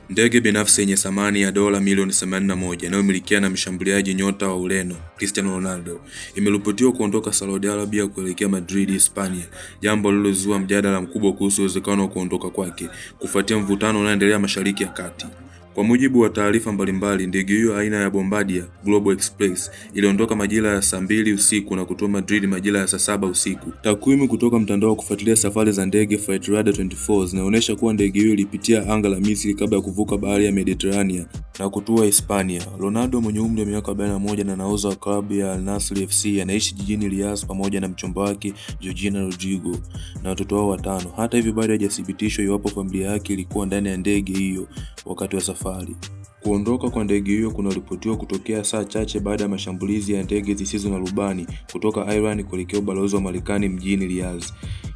Ndege binafsi yenye thamani ya dola milioni 81 inayomilikiwa na mshambuliaji nyota wa Ureno Cristiano Ronaldo imeripotiwa kuondoka Saudi Arabia kuelekea Madrid, Hispania, jambo lililozua mjadala mkubwa kuhusu uwezekano wa kuondoka kwake kufuatia mvutano unaoendelea Mashariki ya Kati. Kwa mujibu wa taarifa mbalimbali, ndege hiyo aina ya Bombardier Global Express iliondoka majira ya saa 2 usiku na kutua Madrid majira ya saa 7 usiku. Takwimu kutoka mtandao wa kufuatilia safari za ndege Flightradar 24 zinaonyesha kuwa ndege hiyo ilipitia anga la Misri kabla ya kuvuka bahari ya Mediterania na kutua Hispania. Ronaldo mwenye umri wa miaka 41 na nahodha wa klabu ya Al Nassr FC anaishi jijini Riyadh pamoja na mchumba wake Georgina Rodrigo na watoto wao 5. Hata hivyo bado hajathibitishwa iwapo familia yake ilikuwa ndani ya ndege hiyo wakati wa safari. Kuondoka kwa ndege hiyo kunaripotiwa kutokea saa chache baada ya mashambulizi ya ndege zisizo na rubani kutoka Iran kuelekea ubalozi wa Marekani mjini Riyadh,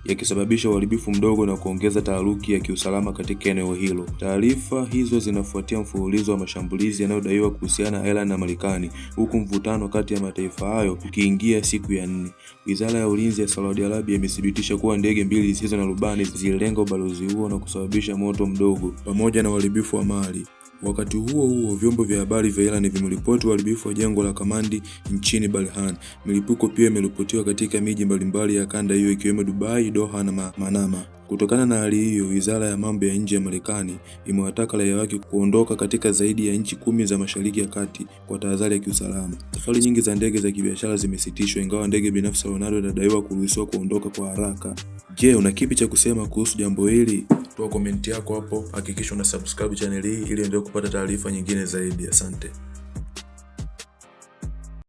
yakisababisha uharibifu mdogo na kuongeza taharuki ya kiusalama katika eneo hilo. Taarifa hizo zinafuatia mfululizo wa mashambulizi yanayodaiwa kuhusiana na Iran na Marekani, huku mvutano kati ya mataifa hayo ukiingia siku ya 4. Wizara ya Ulinzi ya Saudi Arabia imethibitisha kuwa ndege 2 zisizo na rubani zililenga ubalozi huo na kusababisha moto mdogo pamoja na uharibifu wa mali. Wakati huo huo, vyombo vya habari vya Iran vimeripoti uharibifu wa jengo la kamandi nchini Bahrain. Milipuko pia imeripotiwa katika miji mbalimbali ya kanda hiyo ikiwemo Dubai, Doha na Manama. Kutokana na hali hiyo, Wizara ya Mambo ya Nje ya Marekani imewataka raia wake kuondoka katika zaidi ya nchi 10 za Mashariki ya Kati kwa tahadhari ya kiusalama. Safari nyingi za ndege za kibiashara zimesitishwa, ingawa ndege binafsi ya Ronaldo inadaiwa kuruhusiwa kuondoka kwa haraka. Je, una kipi cha kusema kuhusu jambo hili? Toa komenti yako hapo, hakikisha una subscribe channel hii ili endelee kupata taarifa nyingine zaidi. Asante.